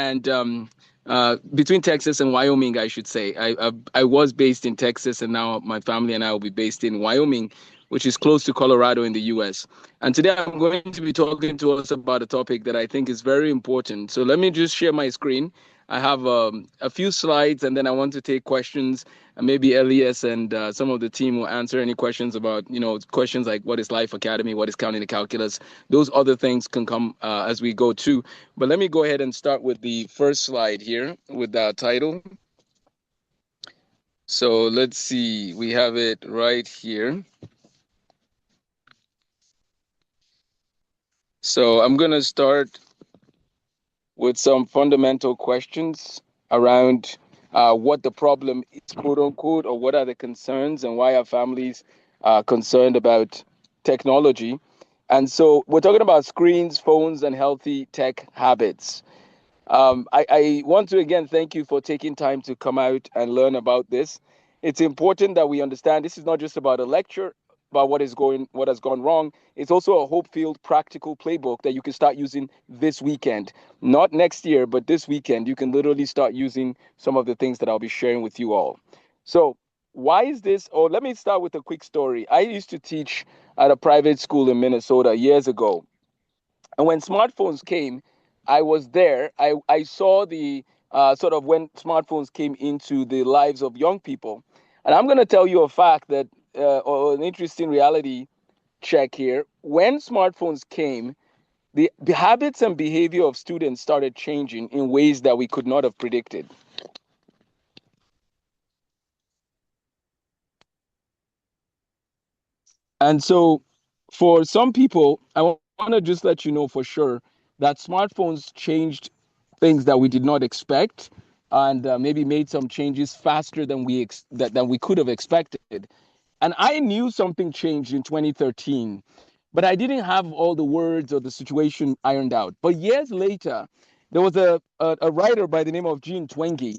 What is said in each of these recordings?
and between Texas and Wyoming, I should say. I was based in Texas, and now my family and I will be based in Wyoming, which is close to Colorado in the U.S. And today I'm going to be talking to us about a topic that I think is very important. So let me just share my screen. I have a few slides, and then I want to take questions. And maybe Elias and some of the team will answer any questions about, questions like what is Life Academy, what is counting the calculus. Those other things can come as we go too. But let me go ahead and start with the first slide here with the title. So let's see, we have it right here. So I'm going to start with some fundamental questions around what the problem is, quote unquote, or what are the concerns and why are families concerned about technology. And so we're talking about screens, phones, and healthy tech habits. I want to again thank you for taking time to come out and learn about this. It's important that we understand this is not just about a lecture about what has gone wrong. It's also a hope-filled practical playbook that you can start using this weekend. Not next year, but this weekend. You can literally start using some of the things that I'll be sharing with you all. So why is this? Or let me start with a quick story. I used to teach at a private school in Minnesota years ago. And when smartphones came, I was there. I saw the sort of when smartphones came into the lives of young people. And I'm going to tell you a fact that, or an interesting reality check here. When smartphones came, the habits and behavior of students started changing in ways that we could not have predicted. And so for some people, I want to just let you know for sure that smartphones changed things that we did not expect and maybe made some changes faster than than we could have expected. And I knew something changed in 2013, but I didn't have all the words or the situation ironed out. But years later, there was a writer by the name of Gene Twenge,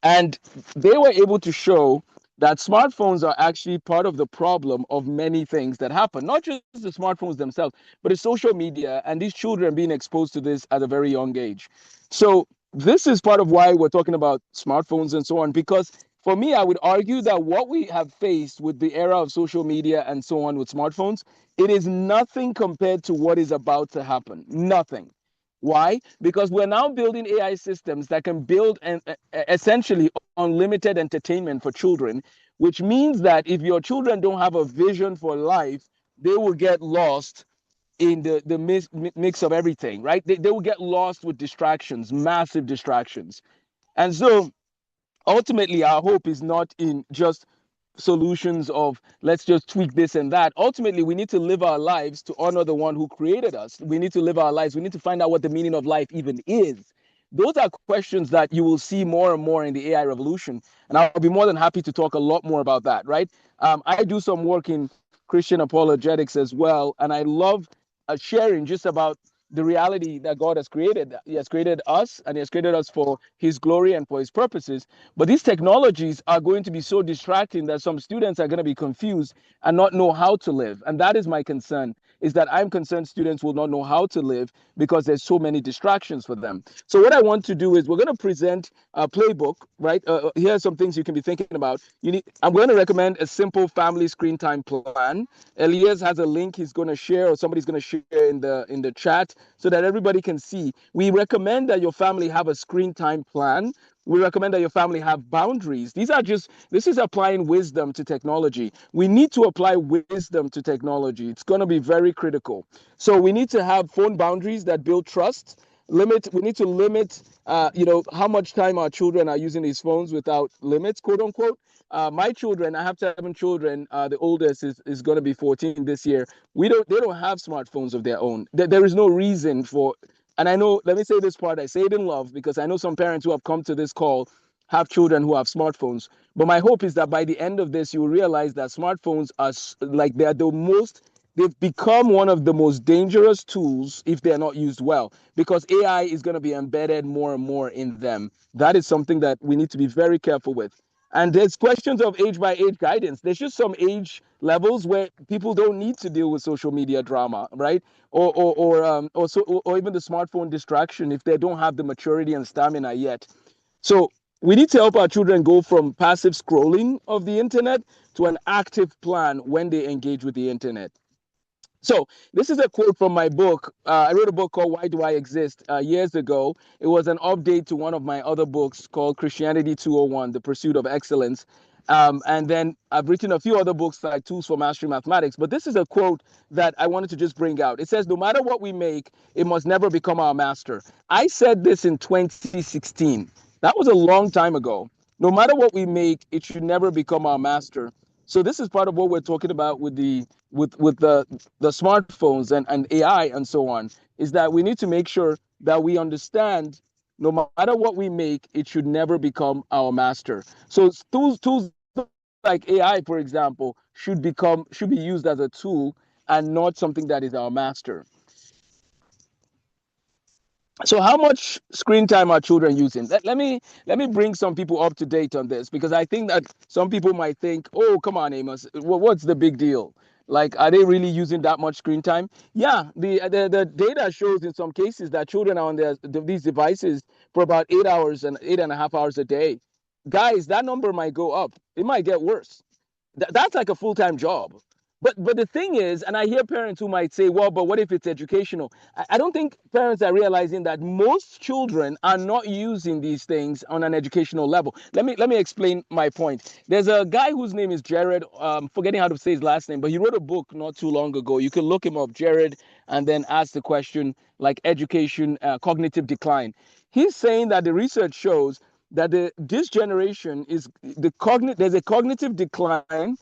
and they were able to show that smartphones are actually part of the problem of many things that happen, not just the smartphones themselves, but the social media and these children being exposed to this at a very young age. So this is part of why we're talking about smartphones and so on, because for me, I would argue that what we have faced with the era of social media and so on with smartphones, it is nothing compared to what is about to happen. Nothing. Why? Because we're now building AI systems that can build essentially unlimited entertainment for children, which means that if your children don't have a vision for life, they will get lost in the mix of everything, right? They will get lost with distractions, massive distractions. And so ultimately, our hope is not in just solutions of let's just tweak this and that. Ultimately, we need to live our lives to honor the one who created us. We need to live our lives. We need to find out what the meaning of life even is. Those are questions that you will see more and more in the AI revolution. And I'll be more than happy to talk a lot more about that, right? I do some work in Christian apologetics as well. And I love sharing just about the reality that God has created. He has created us and He has created us for His glory and for His purposes. But these technologies are going to be so distracting that some students are going to be confused and not know how to live. And that is my concern, is that I'm concerned students will not know how to live because there's so many distractions for them. So what I want to do is we're going to present a playbook, right? Here are some things you can be thinking about. I'm going to recommend a simple family screen time plan. Elias has a link he's going to share, or somebody's going to share in the chat so that everybody can see. We recommend that your family have a screen time plan. We recommend that your family have boundaries. This is applying wisdom to technology. We need to apply wisdom to technology. It's going to be very critical. So we need to have phone boundaries that build trust. We need to limit, how much time our children are using these phones without limits, quote unquote. My children, I have 7 children. The oldest is going to be 14 this year. They don't have smartphones of their own. There is no reason for, and I know, let me say this part, I say it in love because I know some parents who have come to this call have children who have smartphones. But my hope is that by the end of this, you will realize that smartphones are they've become one of the most dangerous tools if they're not used well, because AI is going to be embedded more and more in them. That is something that we need to be very careful with. And there's questions of age by age guidance. There's just some age levels where people don't need to deal with social media drama, right? Or even the smartphone distraction if they don't have the maturity and stamina yet. So we need to help our children go from passive scrolling of the internet to an active plan when they engage with the internet. So this is a quote from my book. I wrote a book called Why Do I Exist years ago. It was an update to one of my other books called Christianity 201, The Pursuit of Excellence. And then I've written a few other books like Tools for Mastering Mathematics. But this is a quote that I wanted to just bring out. It says, no matter what we make, it must never become our master. I said this in 2016. That was a long time ago. No matter what we make, it should never become our master. So this is part of what we're talking about with the smartphones and AI and so on, is that we need to make sure that we understand no matter what we make, it should never become our master. So tools like AI, for example, should be used as a tool and not something that is our master. So how much screen time are children using? Let me bring some people up to date on this, because I think that some people might think, oh, come on, Amos, what's the big deal? Like, are they really using that much screen time? Yeah, the data shows in some cases that children are on these devices for about 8 hours and 8.5 hours a day. Guys, that number might go up. It might get worse. That's like a full-time job. But the thing is, and I hear parents who might say, well, but what if it's educational? I don't think parents are realizing that most children are not using these things on an educational level. Let me explain my point. There's a guy whose name is Jared, forgetting how to say his last name, but he wrote a book not too long ago. You can look him up, Jared, and then ask the question like education, cognitive decline. He's saying that the research shows that this generation is there's a cognitive decline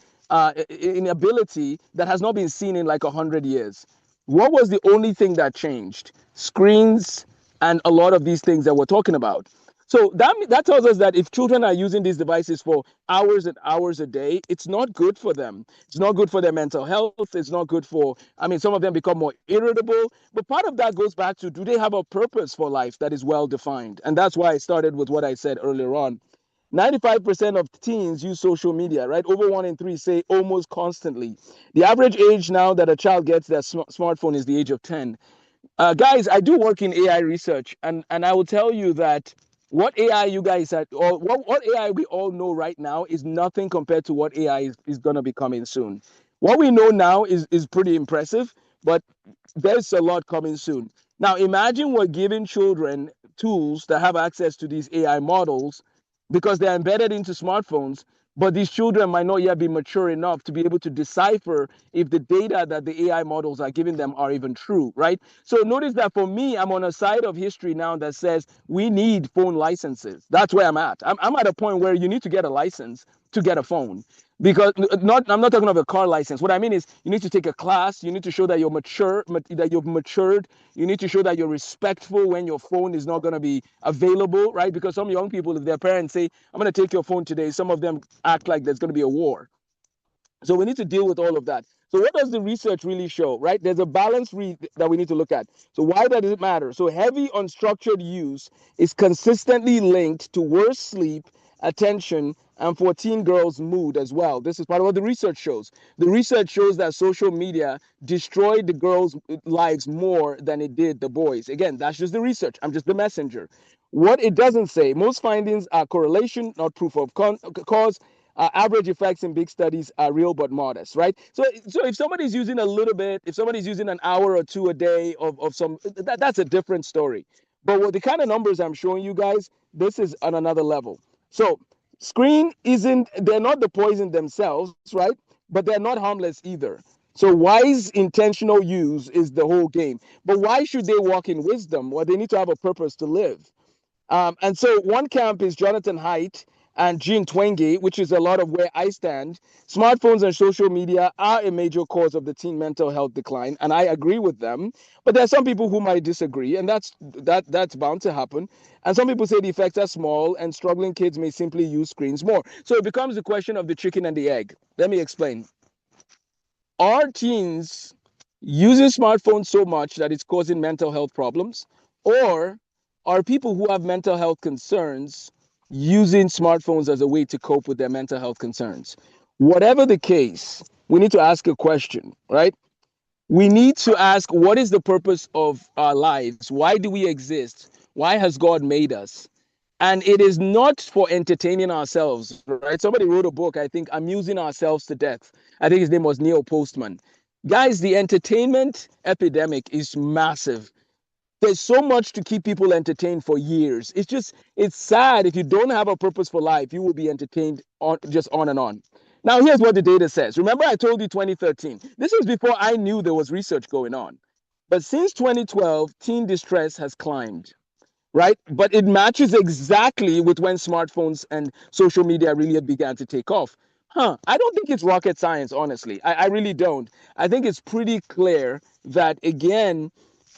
in ability that has not been seen in like 100 years. What was the only thing that changed? Screens and a lot of these things that we're talking about. So that tells us that if children are using these devices for hours and hours a day, it's not good for them. It's not good for their mental health. It's not good for, I mean, some of them become more irritable. But part of that goes back to, do they have a purpose for life that is well defined? And that's why I started with what I said earlier on. 95% of teens use social media, right? Over 1 in 3 say almost constantly. The average age now that a child gets their smartphone is the age of 10. Guys, I do work in AI research, and I will tell you that what AI you guys are, or what AI we all know right now is nothing compared to what AI is going to be coming soon. What we know now is pretty impressive, but there's a lot coming soon. Now, imagine we're giving children tools that have access to these AI models because they're embedded into smartphones, but these children might not yet be mature enough to be able to decipher if the data that the AI models are giving them are even true, right? So notice that for me, I'm on a side of history now that says we need phone licenses. That's where I'm at. I'm at a point where you need to get a license to get a phone, because I'm not talking about a car license. What I mean is, you need to take a class, you need to show that you're mature, that you've matured, you need to show that you're respectful when your phone is not going to be available, right? Because some young people, if their parents say, I'm going to take your phone today, some of them act like there's going to be a war. So we need to deal with all of that. So what does the research really show, right? There's a balanced read that we need to look at. So why does it matter? So heavy unstructured use is consistently linked to worse sleep, attention, and for teen girls' mood as well. This is part of what the research shows. The research shows that social media destroyed the girls' lives more than it did the boys. Again, that's just the research. I'm just the messenger. What it doesn't say, most findings are correlation, not proof of cause. Average effects in big studies are real but modest, right? So if somebody's using a little bit, if somebody's using an hour or two a day of some, that's a different story. But with the kind of numbers I'm showing you guys, this is on another level. So screen isn't, they're not the poison themselves, right? But they're not harmless either. So wise intentional use is the whole game. But why should they walk in wisdom? Well, they need to have a purpose to live. And so one camp is Jonathan Haidt and Jean Twenge, which is a lot of where I stand. Smartphones and social media are a major cause of the teen mental health decline, and I agree with them. But there are some people who might disagree, and that's bound to happen. And some people say the effects are small, and struggling kids may simply use screens more. So it becomes the question of the chicken and the egg. Let me explain. Are teens using smartphones so much that it's causing mental health problems, or are people who have mental health concerns using smartphones as a way to cope with their mental health concerns. Whatever the case, we need to ask a question, right? We need to ask, what is the purpose of our lives? Why do we exist? Why has God made us? And it is not for entertaining ourselves, right? Somebody wrote a book, I think, Amusing Ourselves to Death. I think his name was Neil Postman. Guys, the entertainment epidemic is massive. There's so much to keep people entertained for years. It's sad. If you don't have a purpose for life, you will be entertained on and on. Now, here's what the data says. Remember, I told you 2013. This is before I knew there was research going on. But since 2012, teen distress has climbed, right? But it matches exactly with when smartphones and social media really began to take off. I don't think it's rocket science, honestly. I really don't. I think it's pretty clear that, again,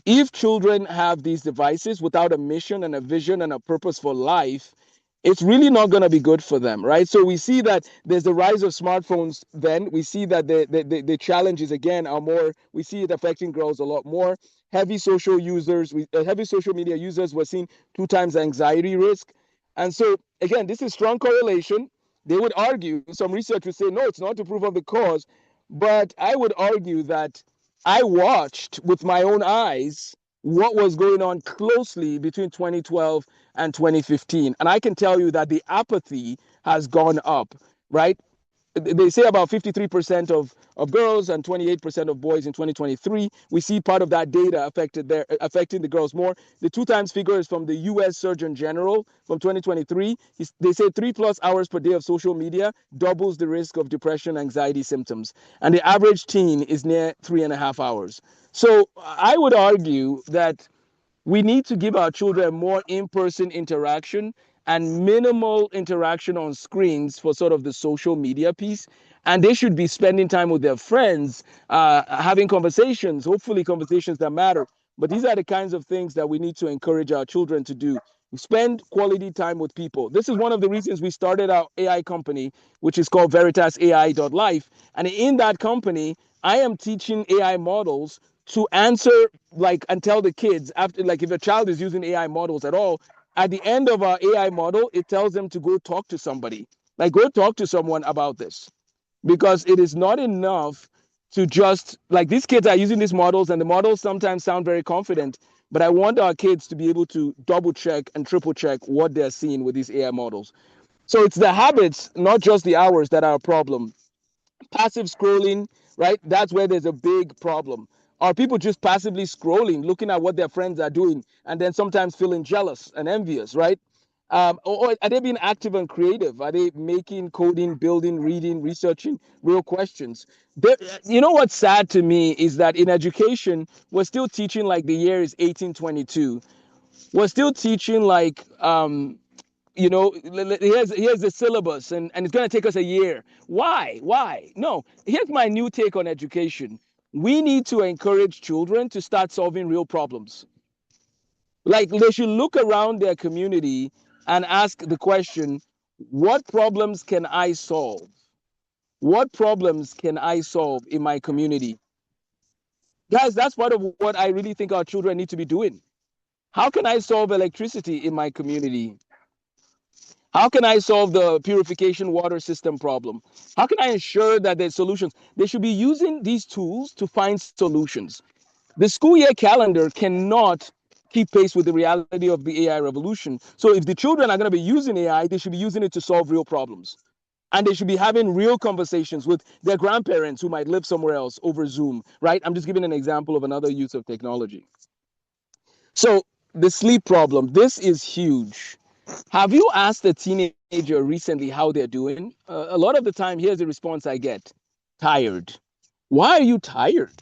if children have these devices without a mission and a vision and a purpose for life, it's really not going to be good for them, right? So we see that there's the rise of smartphones. Then we see that the challenges again are more. We see it affecting girls a lot more. Heavy social users, heavy social media users, were seeing 2 times anxiety risk, and so again, this is strong correlation. They would argue, some research would say no, it's not to prove of the cause, but I would argue that I watched with my own eyes what was going on closely between 2012 and 2015. And I can tell you that the apathy has gone up, right? They say about 53% of girls and 28% of boys in 2023. We see part of that data affecting the girls more. The 2 times figure is from the US Surgeon General from 2023. They say 3+ hours per day of social media doubles the risk of depression, anxiety symptoms. And the average teen is near 3.5 hours. So I would argue that we need to give our children more in-person interaction and minimal interaction on screens for sort of the social media piece. And they should be spending time with their friends, having conversations, hopefully conversations that matter. But these are the kinds of things that we need to encourage our children to do. Spend quality time with people. This is one of the reasons we started our AI company, which is called VeritasAI.life. And in that company, I am teaching AI models to answer, like, and tell the kids, after, like, if a child is using AI models at all, at the end of our AI model, it tells them to go talk to somebody, like, go talk to someone about this, because it is not enough to just, like, these kids are using these models and the models sometimes sound very confident, but I want our kids to be able to double check and triple check what they're seeing with these AI models. So it's the habits, not just the hours, that are a problem. Passive scrolling, right? That's where there's a big problem. Are people just passively scrolling, looking at what their friends are doing, and then sometimes feeling jealous and envious, right? Or are they being active and creative? Are they making, coding, building, reading, researching real questions? You know what's sad to me is that in education, we're still teaching like the year is 1822. We're still teaching like here's the syllabus, and it's going to take us a year. Why? No, here's my new take on education. We need to encourage children to start solving real problems. Like, they should look around their community and ask the question, what problems can I solve? What problems can I solve in my community? Guys, that's part of what I really think our children need to be doing. How can I solve electricity in my community? How can I solve the purification water system problem? How can I ensure that there's solutions? They should be using these tools to find solutions. The school year calendar cannot keep pace with the reality of the AI revolution. So if the children are going to be using AI, they should be using it to solve real problems. And they should be having real conversations with their grandparents who might live somewhere else over Zoom, right? I'm just giving an example of another use of technology. So the sleep problem, this is huge. Have you asked a teenager recently how they're doing? A lot of the time, here's the response I get: tired. Why are you tired?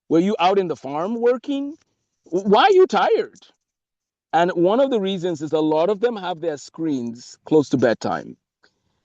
Were you out in the farm working? Why are you tired? And one of the reasons is a lot of them have their screens close to bedtime.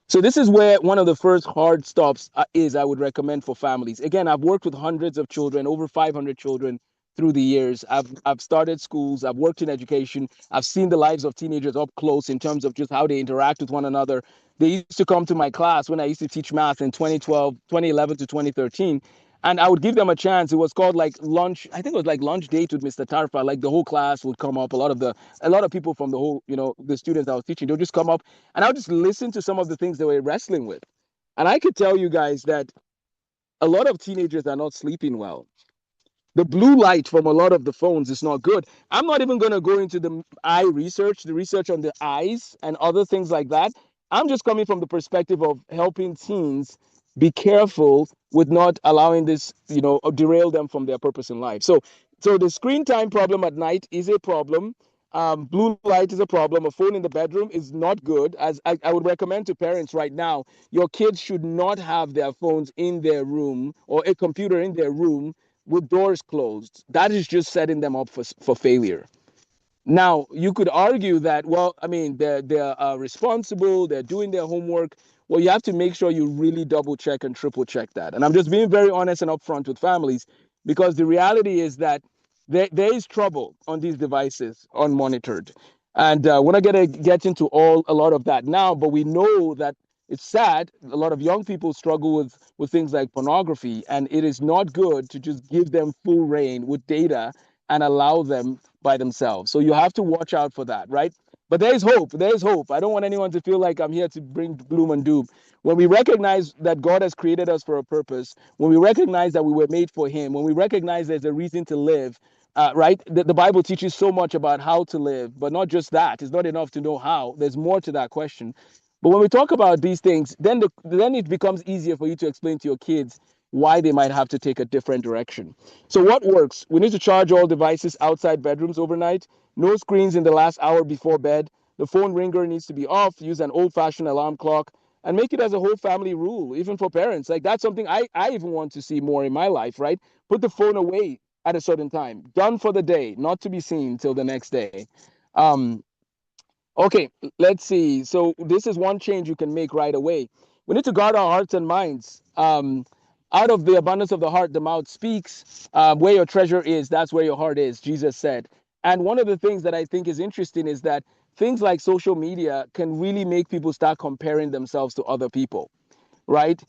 So this is where one of the first hard stops is, I would recommend for families. Again, I've worked with hundreds of children, over 500 children through the years. I've started schools, I've worked in education, I've seen the lives of teenagers up close in terms of just how they interact with one another. They used to come to my class when I used to teach math in 2012, 2011 to 2013. And I would give them a chance. It was called like lunch. I think it was like lunch date with Mr. Tarfa. Like the whole class would come up. A lot of people from the whole, the students I was teaching, they'll just come up, and I'll just listen to some of the things they were wrestling with. And I could tell you guys that a lot of teenagers are not sleeping well. The blue light from a lot of the phones is not good. I'm not even going to go into the eye research, the research on the eyes and other things like that. I'm just coming from the perspective of helping teens be careful with not allowing this, derail them from their purpose in life. So the screen time problem at night is a problem. Blue light is a problem. A phone in the bedroom is not good. As I would recommend to parents right now, your kids should not have their phones in their room or a computer in their room with doors closed. That is just setting them up for failure. Now, you could argue that, well, I mean, they're responsible, they're doing their homework. Well, you have to make sure you really double check and triple check that. And I'm just being very honest and upfront with families, because the reality is that there is trouble on these devices unmonitored. And we're not going to get into a lot of that now, but we know that it's sad. A lot of young people struggle with things like pornography, and it is not good to just give them full reign with data and allow them by themselves. So you have to watch out for that, right? But there is hope. There is hope. I don't want anyone to feel like I'm here to bring gloom and doom. When we recognize that God has created us for a purpose, when we recognize that we were made for Him, when we recognize there's a reason to live, right? The Bible teaches so much about how to live, but not just that. It's not enough to know how. There's more to that question. But when we talk about these things, then it becomes easier for you to explain to your kids why they might have to take a different direction. So what works? We need to charge all devices outside bedrooms overnight. No screens in the last hour before bed. The phone ringer needs to be off. Use an old-fashioned alarm clock and make it as a whole family rule, even for parents. Like that's something I even want to see more in my life, right? Put the phone away at a certain time. Done for the day, not to be seen till the next day. Um, Okay, let's see. So this is one change you can make right away. We need to guard our hearts and minds. Out of the abundance of the heart, the mouth speaks. Where your treasure is, that's where your heart is, Jesus said. And one of the things that I think is interesting is that things like social media can really make people start comparing themselves to other people, right?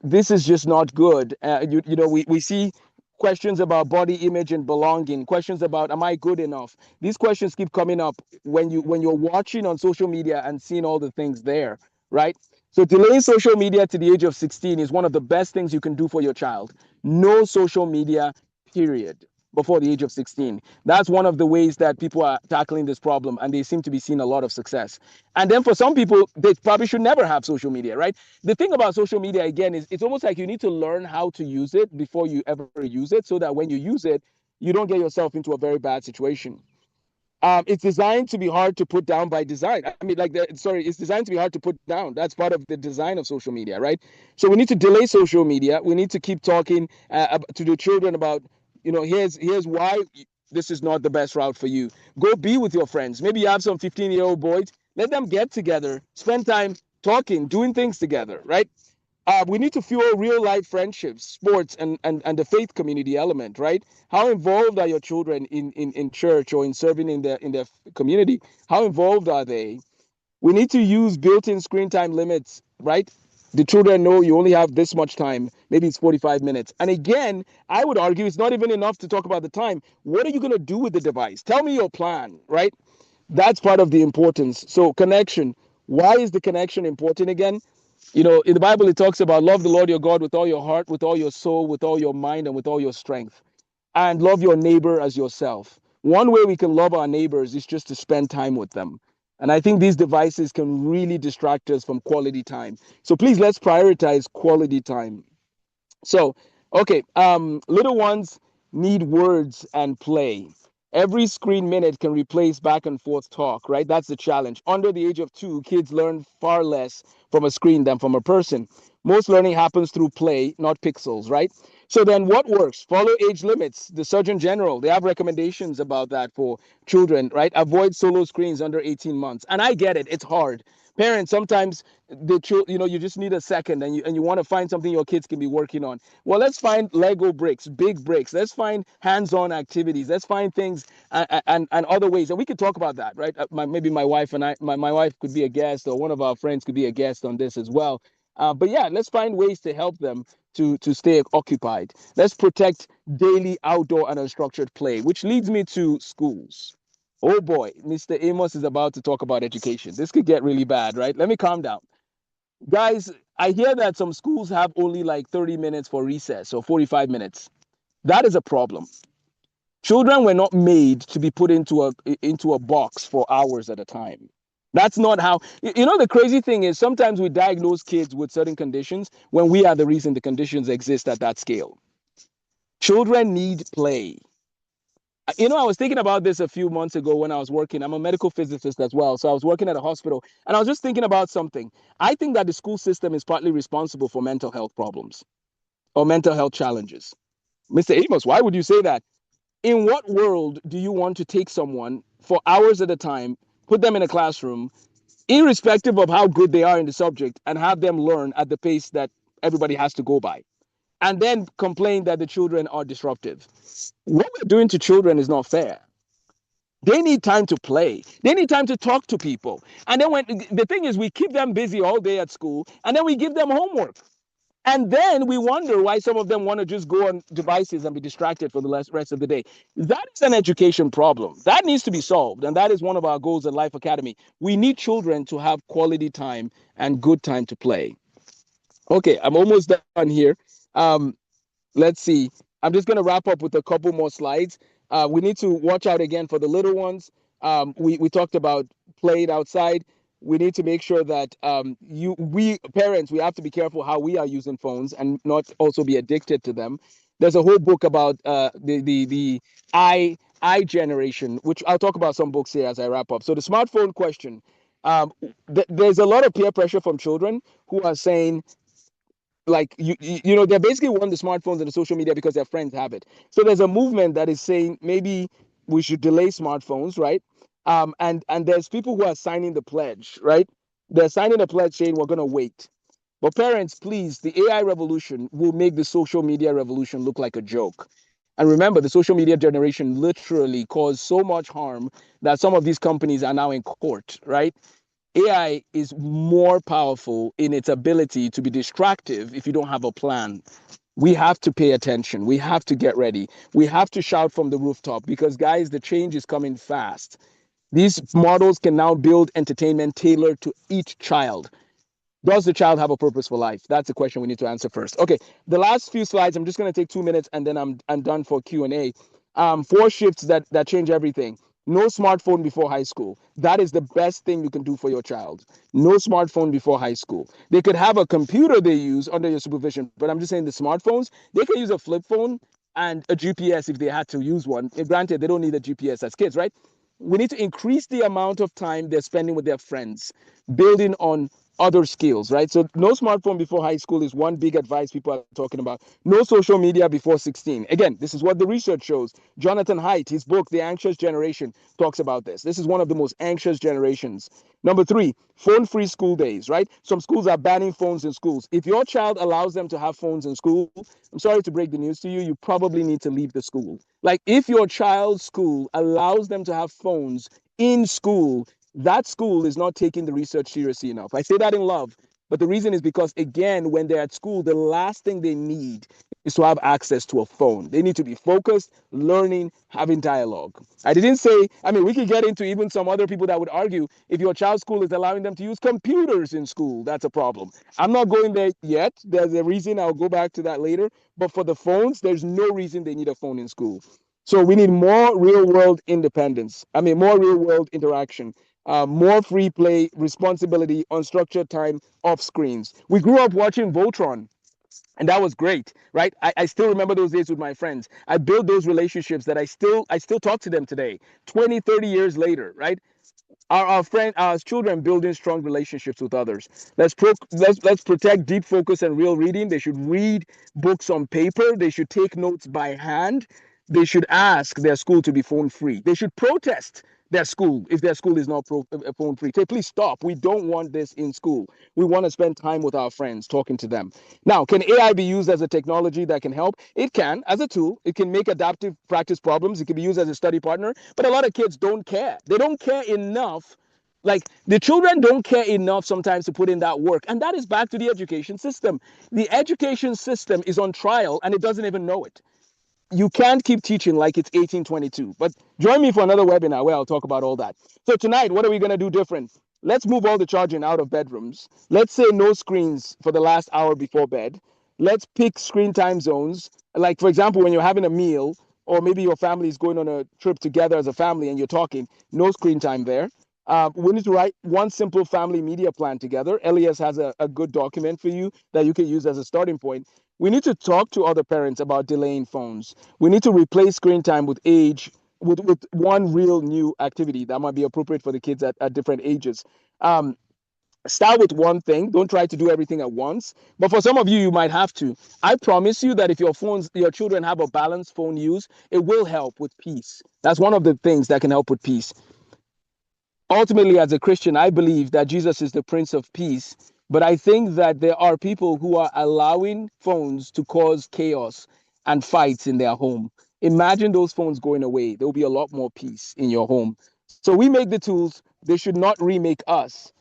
This is just not good. We see questions about body image and belonging, questions about am I good enough? These questions keep coming up when you're watching on social media and seeing all the things there, right? So delaying social media to the age of 16 is one of the best things you can do for your child. No social media, period, before the age of 16. That's one of the ways that people are tackling this problem, and they seem to be seeing a lot of success. And then for some people, they probably should never have social media, right? The thing about social media, again, is it's almost like you need to learn how to use it before you ever use it, so that when you use it, you don't get yourself into a very bad situation. It's designed to be hard to put down by design. I mean, it's designed to be hard to put down. That's part of the design of social media, right? So we need to delay social media. We need to keep talking to the children about, here's why this is not the best route for you. Go be with your friends. Maybe you have some 15-year-old boys. Let them get together, spend time talking, doing things together, right? We need to fuel real life friendships, sports, and the faith community element, right? How involved are your children in church or in serving in their community? How involved are they? We need to use built-in screen time limits, right? The children know you only have this much time. Maybe it's 45 minutes. And again, I would argue it's not even enough to talk about the time. What are you going to do with the device? Tell me your plan, right? That's part of the importance. So connection. Why is the connection important again? In the Bible, it talks about love the Lord your God with all your heart, with all your soul, with all your mind, and with all your strength. And love your neighbor as yourself. One way we can love our neighbors is just to spend time with them. And I think these devices can really distract us from quality time. So please, let's prioritize quality time. So, okay, little ones need words and play. Every screen minute can replace back and forth talk, right? That's the challenge. Under the age of 2, kids learn far less from a screen than from a person. Most learning happens through play, not pixels, right? So then what works? Follow age limits. The Surgeon General, they have recommendations about that for children, right? Avoid solo screens under 18 months. And I get it, it's hard. Parents, sometimes you just need a second, and you want to find something your kids can be working on. Well, let's find Lego bricks, big bricks. Let's find hands-on activities. Let's find things and other ways. And we could talk about that, right? Maybe my wife and my wife could be a guest, or one of our friends could be a guest on this as well. But yeah, let's find ways to help them to stay occupied. Let's protect daily outdoor and unstructured play, which leads me to schools. Oh boy, Mr. Amos is about to talk about education. This could get really bad, right? Let me calm down. Guys, I hear that some schools have only like 30 minutes for recess or 45 minutes. That is a problem. Children were not made to be put into a box for hours at a time. That's not how, the crazy thing is sometimes we diagnose kids with certain conditions when we are the reason the conditions exist at that scale. Children need play. I was thinking about this a few months ago when I was working. I'm a medical physicist as well. So I was working at a hospital and I was just thinking about something. I think that the school system is partly responsible for mental health problems or mental health challenges. Mr. Amos, why would you say that? In what world do you want to take someone for hours at a time, put them in a classroom, irrespective of how good they are in the subject, and have them learn at the pace that everybody has to go by, and then complain that the children are disruptive? What we're doing to children is not fair. They need time to play. They need time to talk to people. And then when the thing is, we keep them busy all day at school, and then we give them homework. And then we wonder why some of them want to just go on devices and be distracted for the rest of the day. That is an education problem. That needs to be solved. And that is one of our goals at Life Academy. We need children to have quality time and good time to play. Okay, I'm almost done here. Um, let's see. I'm just going to wrap up with a couple more slides. We need to watch out again for the little ones. We talked about playing outside. We need to make sure that we parents, we have to be careful how we are using phones and not also be addicted to them. There's a whole book about the I generation, which I'll talk about some books here as I wrap up. So the smartphone question. There's a lot of peer pressure from children who are saying, like, they basically want the smartphones and the social media because their friends have it. So there's a movement that is saying maybe we should delay smartphones, right? And there's people who are signing the pledge, right? They're signing the pledge saying we're going to wait. But parents, please, the AI revolution will make the social media revolution look like a joke. And remember, the social media generation literally caused so much harm that some of these companies are now in court, right? AI is more powerful in its ability to be distractive if you don't have a plan. We have to pay attention. We have to get ready. We have to shout from the rooftop because, guys, the change is coming fast. These models can now build entertainment tailored to each child. Does the child have a purpose for life? That's the question we need to answer first. Okay, the last few slides, I'm just going to take 2 minutes and then I'm done for Q&A. 4 shifts that change everything. No smartphone before high school. That is the best thing you can do for your child. No smartphone before high school. They could have a computer they use under your supervision, but I'm just saying the smartphones, they can use a flip phone and a GPS if they had to use one. Granted, they don't need a GPS as kids, right? We need to increase the amount of time they're spending with their friends, building on other skills, right? So no smartphone before high school is one big advice people are talking about. No social media before 16. Again, this is what the research shows. Jonathan Haidt, his book, The Anxious Generation, talks about this. This is one of the most anxious generations. Number 3, phone-free school days, right? Some schools are banning phones in schools. If your child allows them to have phones in school, I'm sorry to break the news to you, you probably need to leave the school. Like, if your child's school allows them to have phones in school, that school is not taking the research seriously enough. I say that in love, but the reason is because, again, when they're at school, the last thing they need is to have access to a phone. They need to be focused, learning, having dialogue. I didn't say, we could get into even some other people that would argue if your child's school is allowing them to use computers in school, that's a problem. I'm not going there yet. There's a reason. I'll go back to that later. But for the phones, there's no reason they need a phone in school. So we need more real world independence. More real world interaction. More free play, responsibility, unstructured time, off screens. We grew up watching Voltron, and that was great, right? I still remember those days with my friends. I built those relationships that I still talk to them today, 20, 30 years later, right? Our children building strong relationships with others. Let's protect deep focus and real reading. They should read books on paper. They should take notes by hand. They should ask their school to be phone free. They should protest their school if their school is not phone free. Say, please stop. We don't want this in school. We want to spend time with our friends, talking to them. Now, can AI be used as a technology that can help? It can, as a tool. It can make adaptive practice problems. It can be used as a study partner. But a lot of kids don't care. They don't care enough Like the children don't care enough sometimes to put in that work. And that is back to the education system. The education system is on trial and it doesn't even know it. You can't keep teaching like it's 1822. But join me for another webinar where I'll talk about all that. So tonight, what are we going to do different? Let's move all the charging out of bedrooms. Let's say no screens for the last hour before bed. Let's pick screen time zones. Like, for example, when you're having a meal, or maybe your family is going on a trip together as a family and you're talking, no screen time there. We need to write one simple family media plan together. Elias has a good document for you that you can use as a starting point. We need to talk to other parents about delaying phones. We need to replace screen time with with one real new activity that might be appropriate for the kids at different ages. Um, Start with one thing. Don't try to do everything at once. But for some of you, you might have to. I promise you that if your children have a balanced phone use, it will help with peace. That's one of the things that can help with peace. Ultimately, as a Christian, I believe that Jesus is the Prince of Peace. But I think that there are people who are allowing phones to cause chaos and fights in their home. Imagine those phones going away. There will be a lot more peace in your home. So we make the tools. They should not remake us.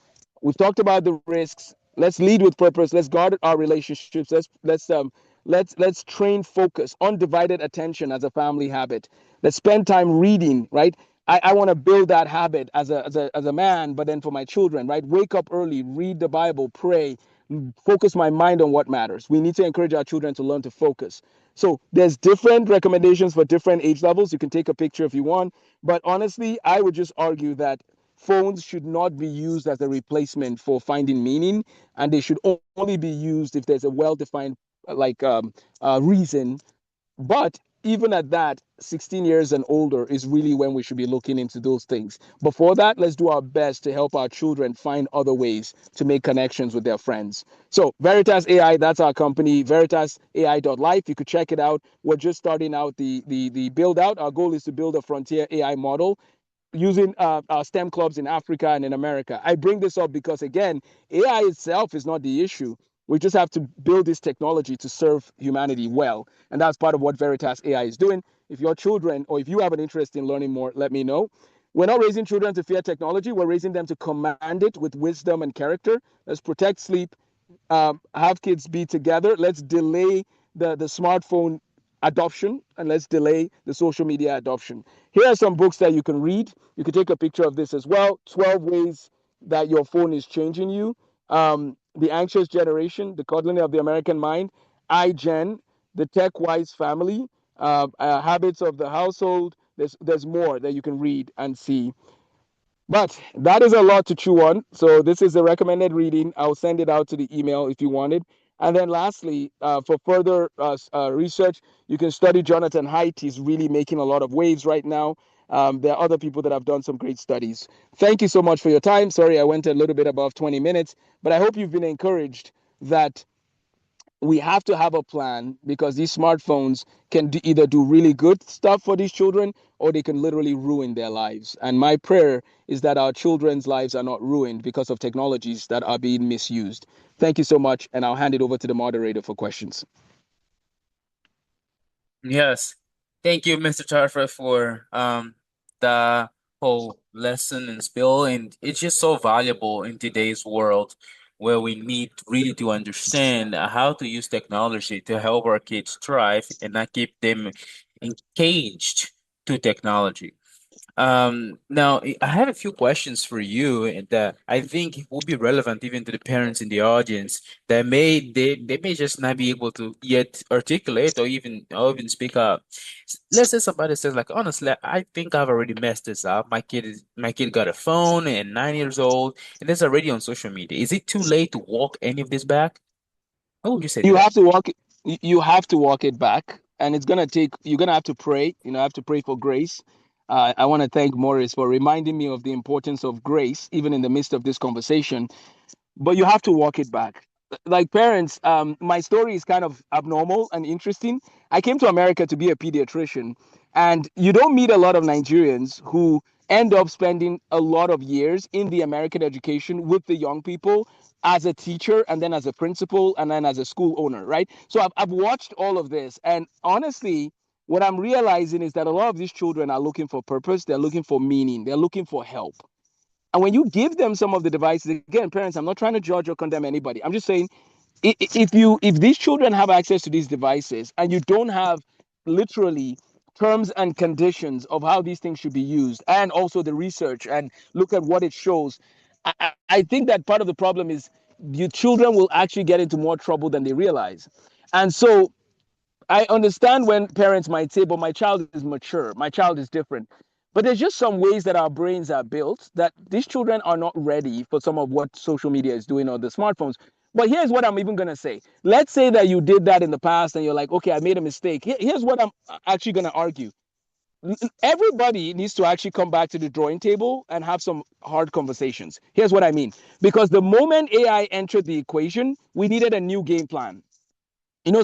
We've talked about the risks. Let's lead with purpose. Let's guard our relationships. Let's train focus, undivided attention as a family habit. Let's spend time reading, right? I want to build that habit as a man, but then for my children, right? Wake up early, read the Bible, pray, focus my mind on what matters. We need to encourage our children to learn to focus. So there's different recommendations for different age levels. You can take a picture if you want, but honestly, I would just argue that phones should not be used as a replacement for finding meaning, and they should only be used if there's a well-defined reason. But even at that, 16 years and older is really when we should be looking into those things. Before that, let's do our best to help our children find other ways to make connections with their friends. So Veritas AI, that's our company, veritasai.life. You could check it out. We're just starting out the build out. Our goal is to build a frontier AI model using our STEM clubs in Africa and in America. I bring this up because, again, AI itself is not the issue. We just have to build this technology to serve humanity well. And that's part of what Veritas AI is doing. If your children, or if you have an interest in learning more, let me know. We're not raising children to fear technology. We're raising them to command it with wisdom and character. Let's protect sleep, have kids be together. Let's delay the smartphone adoption, and let's delay the social media adoption. Here are some books that you can read. You can take a picture of this as well. 12 Ways That Your Phone is Changing You. The Anxious Generation, The Coddling of the American Mind, iGen, The Tech Wise Family, Habits of the Household. There's more that you can read and see. But that is a lot to chew on. So this is a recommended reading. I'll send it out to the email if you want it. And then lastly, for further research, you can study Jonathan Haidt. He's really making a lot of waves right now. There are other people that have done some great studies. Thank you so much for your time. Sorry, I went a little bit above 20 minutes, but I hope you've been encouraged that we have to have a plan, because these smartphones can either do really good stuff for these children, or they can literally ruin their lives. And my prayer is that our children's lives are not ruined because of technologies that are being misused. Thank you so much, and I'll hand it over to the moderator for questions. Yes. Thank you, Mr. Tarfer, for the whole lesson and spill. And it's just so valuable in today's world where we need really to understand how to use technology to help our kids thrive and not keep them engaged to technology. Now I have a few questions for you that I think will be relevant even to the parents in the audience that they may just not be able to yet articulate or even speak up. Let's say somebody says like, honestly, I think I've already messed this up. My kid got a phone and 9 years old and it's already on social media. Is it too late to walk any of this back? What would you say to You that? have to walk it. You have to walk it back, and it's gonna take. You're gonna have to pray. Have to pray for grace. I want to thank Morris for reminding me of the importance of grace, even in the midst of this conversation. But you have to walk it back. Like parents, my story is kind of abnormal and interesting. I came to America to be a pediatrician, and you don't meet a lot of Nigerians who end up spending a lot of years in the American education with the young people as a teacher, and then as a principal, and then as a school owner, right? So I've watched all of this, and honestly, what I'm realizing is that a lot of these children are looking for purpose, they're looking for meaning, they're looking for help. And when you give them some of the devices, again, parents, I'm not trying to judge or condemn anybody. I'm just saying, if these children have access to these devices and you don't have literally terms and conditions of how these things should be used, and also the research and look at what it shows, I think that part of the problem is your children will actually get into more trouble than they realize. And so I understand when parents might say, but my child is mature, my child is different. But there's just some ways that our brains are built that these children are not ready for some of what social media is doing on the smartphones. But here's what I'm even going to say. Let's say that you did that in the past and you're like, okay, I made a mistake. Here's what I'm actually going to argue. Everybody needs to actually come back to the drawing table and have some hard conversations. Here's what I mean. Because the moment AI entered the equation, we needed a new game plan.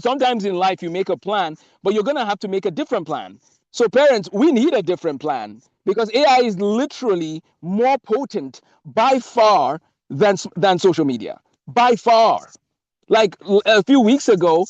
Sometimes in life you make a plan, but you're going to have to make a different plan. So, parents, we need a different plan because AI is literally more potent by far than social media. By far. Like a few weeks ago,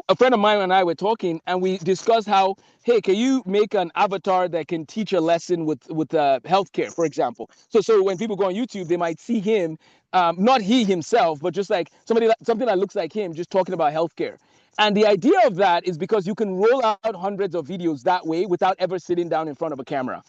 a friend of mine and I were talking, and we discussed how, hey, can you make an avatar that can teach a lesson with healthcare, for example? So when people go on YouTube, they might see him, not he himself, but just like something that looks like him, just talking about healthcare. And the idea of that is because you can roll out hundreds of videos that way without ever sitting down in front of a camera.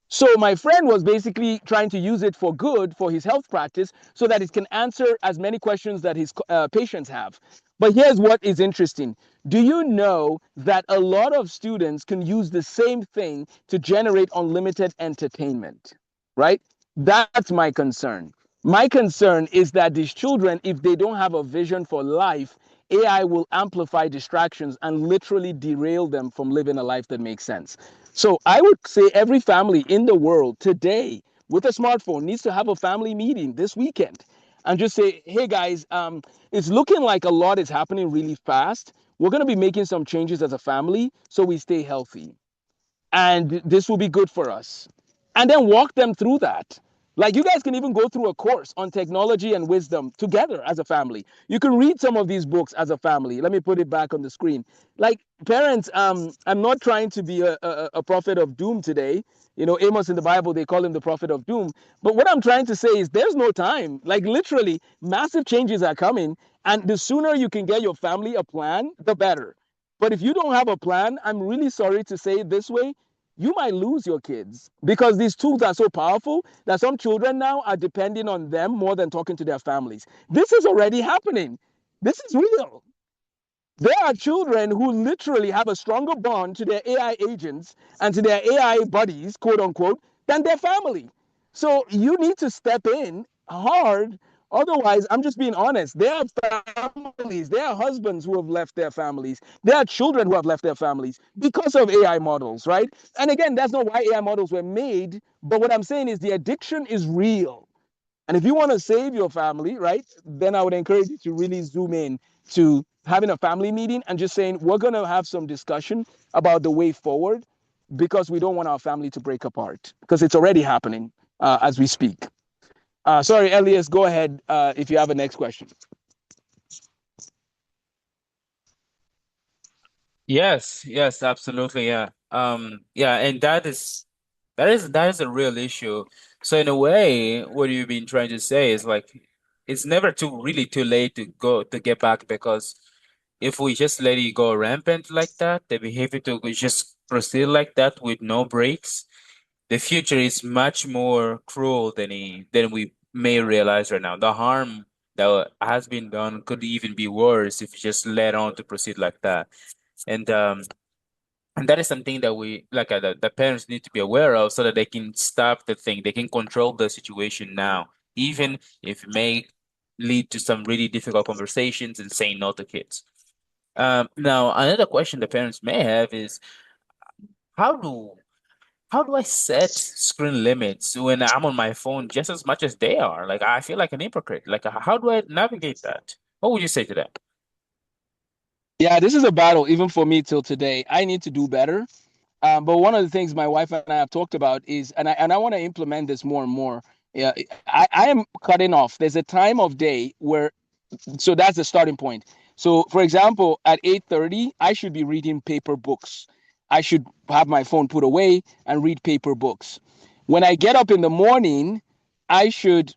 So my friend was basically trying to use it for good for his health practice so that it can answer as many questions that his patients have. But here's what is interesting. Do you know that a lot of students can use the same thing to generate unlimited entertainment, right? That's my concern. My concern is that these children, if they don't have a vision for life, AI will amplify distractions and literally derail them from living a life that makes sense. So I would say every family in the world today with a smartphone needs to have a family meeting this weekend and just say, hey guys, it's looking like a lot is happening really fast. We're going to be making some changes as a family so we stay healthy. And this will be good for us. And then walk them through that. Like you guys can even go through a course on technology and wisdom together as a family. You can read some of these books as a family. Let me put it back on the screen. Like parents, I'm not trying to be a prophet of doom today. Amos in the Bible, they call him the prophet of doom. But what I'm trying to say is there's no time. Like literally, massive changes are coming. And the sooner you can get your family a plan, the better. But if you don't have a plan, I'm really sorry to say it this way, you might lose your kids because these tools are so powerful that some children now are depending on them more than talking to their families. This is already happening. This is real. There are children who literally have a stronger bond to their AI agents and to their AI buddies, quote unquote, than their family. So you need to step in hard. Otherwise, I'm just being honest. There are families, there are husbands who have left their families, there are children who have left their families because of AI models, right? And again, that's not why AI models were made. But what I'm saying is the addiction is real. And if you want to save your family, right, then I would encourage you to really zoom in to having a family meeting and just saying, we're going to have some discussion about the way forward because we don't want our family to break apart because it's already happening as we speak. Sorry, Elias, go ahead if you have a next question. Yes, absolutely, yeah. Yeah, and that is a real issue. So in a way, what you've been trying to say is like it's never too late to get back because if we just let it go rampant like that, the behavior to just proceed like that with no breaks, the future is much more cruel than we may realize right now. The harm that has been done could even be worse if you just let on to proceed like that. And and that is something that we like the parents need to be aware of so that they can stop the thing. They can control the situation now, even if it may lead to some really difficult conversations and saying no to kids. Now, another question the parents may have is how do how do I set screen limits when I'm on my phone just as much as they are? Like I feel like an hypocrite. Like how do I navigate that? What would you say to that? Yeah, this is a battle even for me till today. I need to do better. But one of the things my wife and I have talked about is, and I want to implement this more and more. Yeah, I am cutting off. There's a time of day where, so that's the starting point. So, for example, at 8:30, I should be reading paper books. I should have my phone put away and read paper books. When I get up in the morning, I should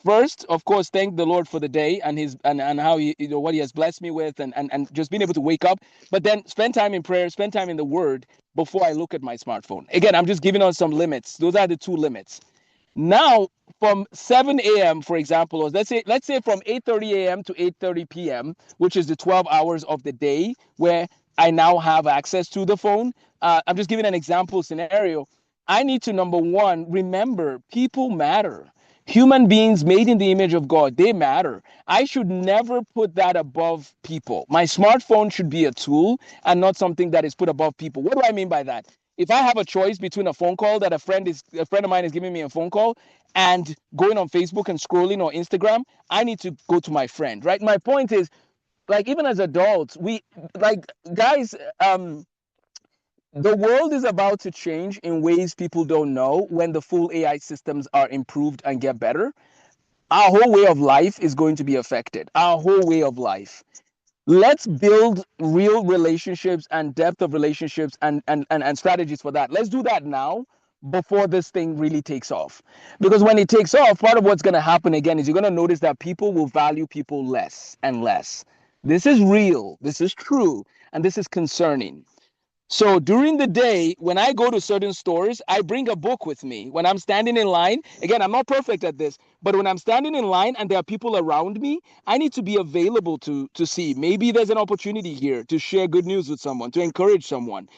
first, of course, thank the Lord for the day and his and how he, what he has blessed me with, and just being able to wake up. But then spend time in prayer, spend time in the Word before I look at my smartphone. Again, I'm just giving us some limits. Those are the two limits. Now, from 7 a.m., for example, or let's say from 8:30 a.m. to 8:30 p.m., which is the 12 hours of the day where I now have access to the phone. I'm just giving an example scenario. I need to, number one, remember people matter. Human beings made in the image of God, they matter. I should never put that above people. My smartphone should be a tool and not something that is put above people. What do I mean by that? If I have a choice between a phone call that a friend of mine is giving me a phone call and going on Facebook and scrolling or Instagram, I need to go to my friend, right? My point is, like, even as adults, we, like, guys, the world is about to change in ways people don't know when the full AI systems are improved and get better. Our whole way of life is going to be affected. Our whole way of life. Let's build real relationships and depth of relationships and strategies for that. Let's do that now before this thing really takes off. Because when it takes off, part of what's going to happen again is you're going to notice that people will value people less and less. This is real, this is true, and this is concerning. So during the day, when I go to certain stores, I bring a book with me. When I'm standing in line, again, I'm not perfect at this, but when I'm standing in line and there are people around me, I need to be available to see. Maybe there's an opportunity here to share good news with someone, to encourage someone.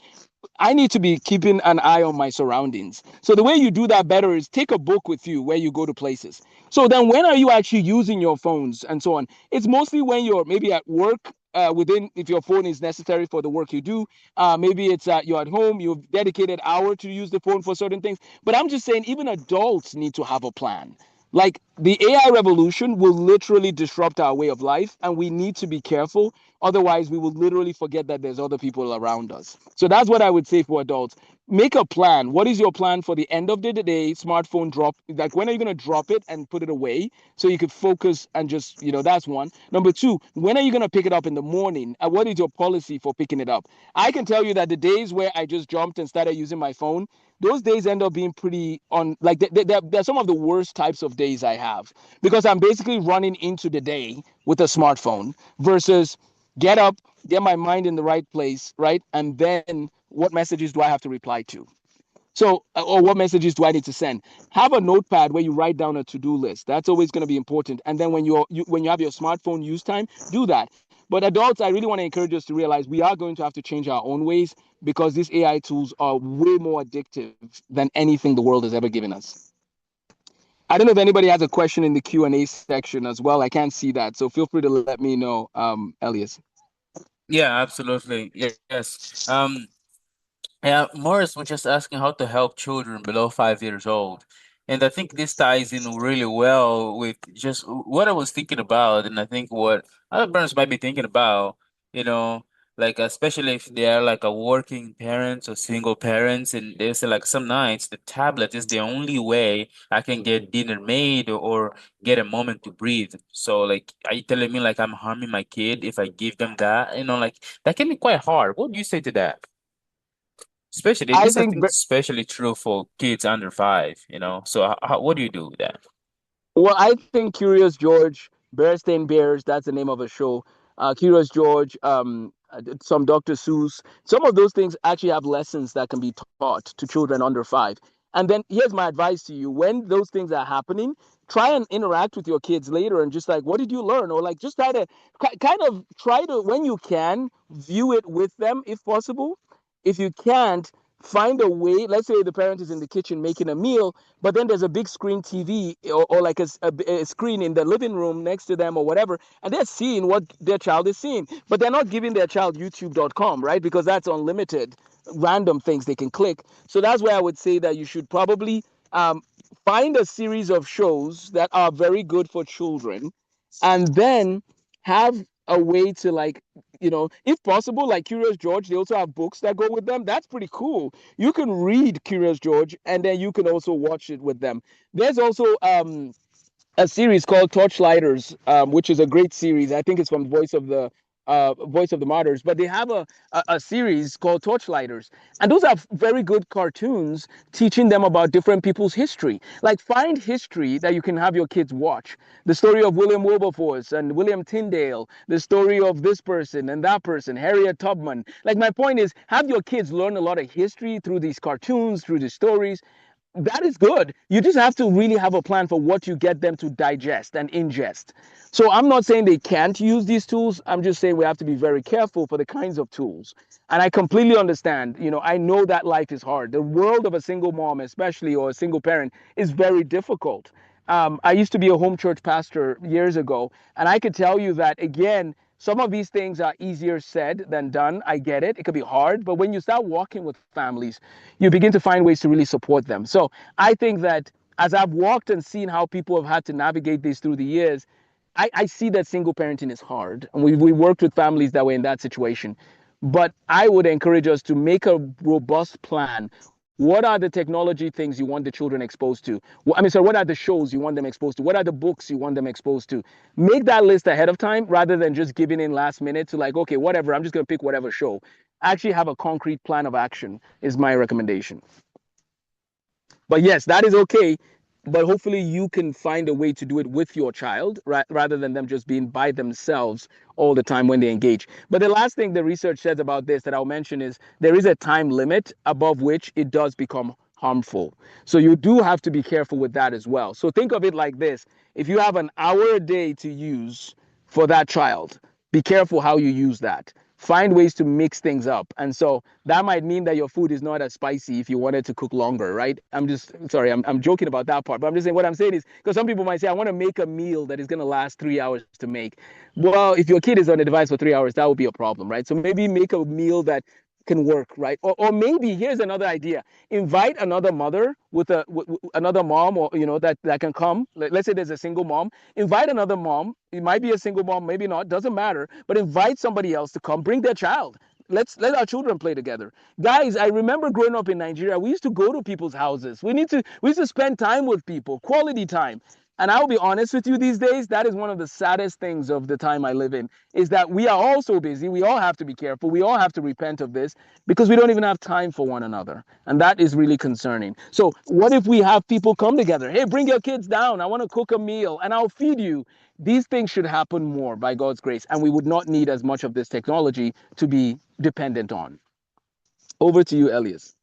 I need to be keeping an eye on my surroundings. So the way you do that better is take a book with you where you go to places. So then when are you actually using your phones and so on? It's mostly when you're maybe at work, within, if your phone is necessary for the work you do. Maybe it's you're at home, you've dedicated hour to use the phone for certain things. But I'm just saying, even adults need to have a plan. Like, the AI revolution will literally disrupt our way of life, and we need to be careful. Otherwise, we will literally forget that there's other people around us. So that's what I would say for adults. Make a plan. What is your plan for the end of the day? Smartphone drop. Like, when are you going to drop it and put it away so you could focus and just, that's one. Number two, when are you going to pick it up in the morning? And what is your policy for picking it up? I can tell you that the days where I just jumped and started using my phone, those days end up being pretty on, like, they're some of the worst types of days I have, because I'm basically running into the day with a smartphone versus get up, get my mind in the right place, right? And then what messages do I have to reply to? So, or what messages do I need to send? Have a notepad where you write down a to-do list. That's always going to be important. And then when you have your smartphone use time, do that. But adults, I really want to encourage us to realize we are going to have to change our own ways, because these AI tools are way more addictive than anything the world has ever given us. I don't know if anybody has a question in the Q&A section as well. I can't see that, so feel free to let me know, Elias. Yeah, absolutely. Yes. Yeah, Morris was just asking how to help children below 5 years old. And I think this ties in really well with just what I was thinking about, and I think what other parents might be thinking about, you know, like especially if they are like a working parents or single parents, and they say like some nights the tablet is the only way I can get dinner made or get a moment to breathe. So like, are you telling me like I'm harming my kid if I give them that? Like that can be quite hard. What do you say to that? Especially I this, I think think, is especially true for kids under 5. So what do you do with that? Well, I think Curious George, Bearstein Bears, that's the name of a show. Curious George, some Dr. Seuss, some of those things actually have lessons that can be taught to children under 5. And then here's my advice to you: when those things are happening, try and interact with your kids later and just like, what did you learn? Or like, just try to kind of try to, when you can, view it with them if possible. If you can't, find a way. Let's say the parent is in the kitchen making a meal, but then there's a big screen TV, or like a screen in the living room next to them or whatever, and they're seeing what their child is seeing, but they're not giving their child youtube.com, right? Because that's unlimited random things they can click. So that's where I would say that you should probably find a series of shows that are very good for children, and then have a way to, like, if possible, like Curious George, they also have books that go with them. That's pretty cool. You can read Curious George and then you can also watch it with them. There's also a series called Torchlighters, which is a great series. I think it's from Voice of the Voice of the Martyrs, but they have a series called Torchlighters. And those are very good cartoons teaching them about different people's history. Like, find history that you can have your kids watch. The story of William Wilberforce and William Tyndale, the story of this person and that person, Harriet Tubman. Like, my point is, have your kids learn a lot of history through these cartoons, through these stories. That is good. You just have to really have a plan for what you get them to digest and ingest. So I'm not saying they can't use these tools. I'm just saying we have to be very careful for the kinds of tools. And I completely understand. I know that life is hard. The world of a single mom, especially, or a single parent, is very difficult. I used to be a home church pastor years ago, and I could tell you that, again, some of these things are easier said than done. I get it. It could be hard, but when you start walking with families, you begin to find ways to really support them. So I think that as I've walked and seen how people have had to navigate this through the years, I see that single parenting is hard. And we worked with families that were in that situation. But I would encourage us to make a robust plan. What are the technology things you want the children exposed to? What are the shows you want them exposed to? What are the books you want them exposed to? Make that list ahead of time rather than just giving in last minute to, like, okay, whatever, I'm just going to pick whatever show. Actually have a concrete plan of action is my recommendation. But yes, that is okay. But hopefully you can find a way to do it with your child rather than them just being by themselves all the time when they engage. But the last thing the research says about this that I'll mention is there is a time limit above which it does become harmful. So you do have to be careful with that as well. So think of it like this. If you have an hour a day to use for that child, be careful how you use that. Find ways to mix things up. And so that might mean that your food is not as spicy if you wanted to cook longer, right? I'm just sorry, I'm joking about that part, but I'm just saying what I'm saying is because some people might say, I want to make a meal that is going to last 3 hours to make. Well, if your kid is on a device for 3 hours, that would be a problem, right? So maybe make a meal that can work, right? Or maybe here's another idea: invite another mother with another mom, or that can come. Let's say there's a single mom. Invite another mom. It might be a single mom, maybe not. Doesn't matter. But invite somebody else to come. Bring their child. Let's let our children play together, guys. I remember growing up in Nigeria. We used to go to people's houses. We used to spend time with people, quality time. And I'll be honest with you, these days, that is one of the saddest things of the time I live in, is that we are all so busy. We all have to be careful. We all have to repent of this because we don't even have time for one another. And that is really concerning. So what if we have people come together? Hey, bring your kids down. I want to cook a meal and I'll feed you. These things should happen more by God's grace. And we would not need as much of this technology to be dependent on. Over to you, Elias.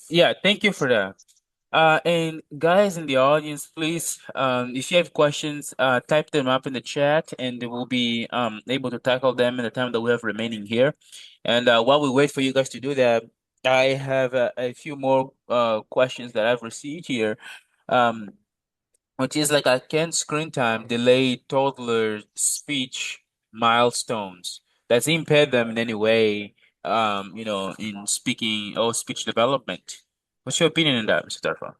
Yeah, thank you for that. And guys in the audience, please, if you have questions, type them up in the chat, and we'll be able to tackle them in the time that we have remaining here. And while we wait for you guys to do that, I have a few more questions that I've received here, um, which is like, can screen time delay toddler speech milestones? Does it impair them in any way, in speaking or speech development? What's your opinion on that, Mr. Tarfa?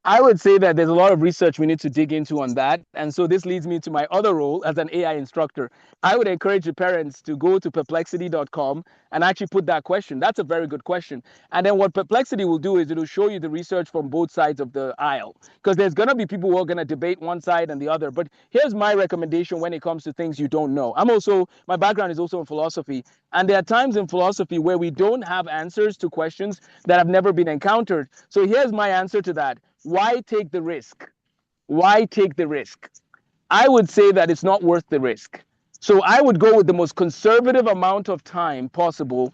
I would say that there's a lot of research we need to dig into on that. And so this leads me to my other role as an AI instructor. I would encourage the parents to go to perplexity.com and actually put that question. That's a very good question. And then what Perplexity will do is it'll show you the research from both sides of the aisle, because there's going to be people who are going to debate one side and the other. But here's my recommendation when it comes to things you don't know. My background is also in philosophy. And there are times in philosophy where we don't have answers to questions that have never been encountered. So here's my answer to that. Why take the risk? Why take the risk? I would say that it's not worth the risk. So I would go with the most conservative amount of time possible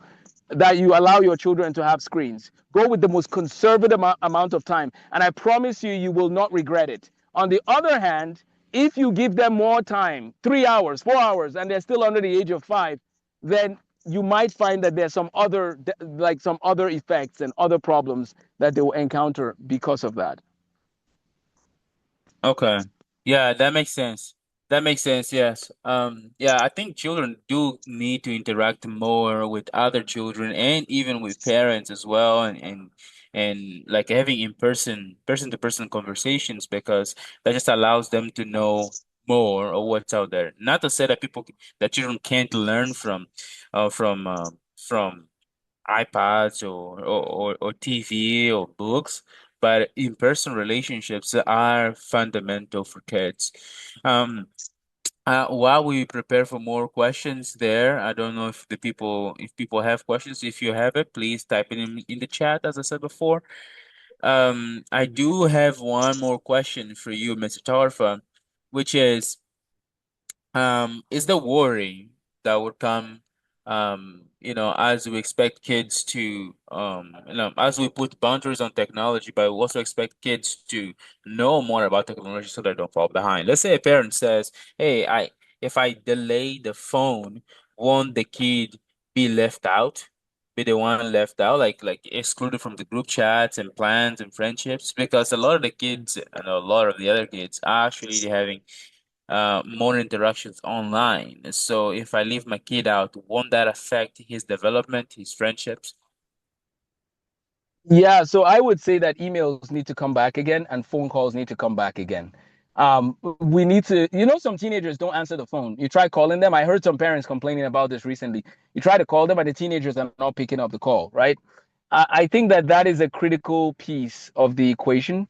that you allow your children to have screens. Go with the most conservative amount of time. And I promise you, you will not regret it. On the other hand, if you give them more time, 3 hours, 4 hours, and they're still under the age of 5, then you might find that there's some other effects and other problems that they will encounter because of that. Okay. Yeah, that makes sense. That makes sense, yes. Yeah, I think children do need to interact more with other children and even with parents as well, and like having person-to-person conversations, because that just allows them to know more of what's out there. Not to say that that children can't learn from iPads or TV or books, but in-person relationships are fundamental for kids. Um, while we prepare for more questions there, I don't know if people have questions. If you have it, please type it in the chat, as I said before. I do have one more question for you, Mr. Tarfa, which is the worry that would come, as we expect kids to, as we put boundaries on technology, but we also expect kids to know more about technology so they don't fall behind. Let's say a parent says, "Hey, if I delay the phone, won't the kid be left out?" Be the one left out, like excluded from the group chats and plans and friendships, because a lot of the kids and a lot of the other kids are actually having more interactions online. So if I leave my kid out, won't that affect his development, his friendships? Yeah, so I would say that emails need to come back again and phone calls need to come back again. We need to, some teenagers don't answer the phone. You try calling them. I heard some parents complaining about this recently. You try to call them and the teenagers are not picking up the call, right? I think that that is a critical piece of the equation.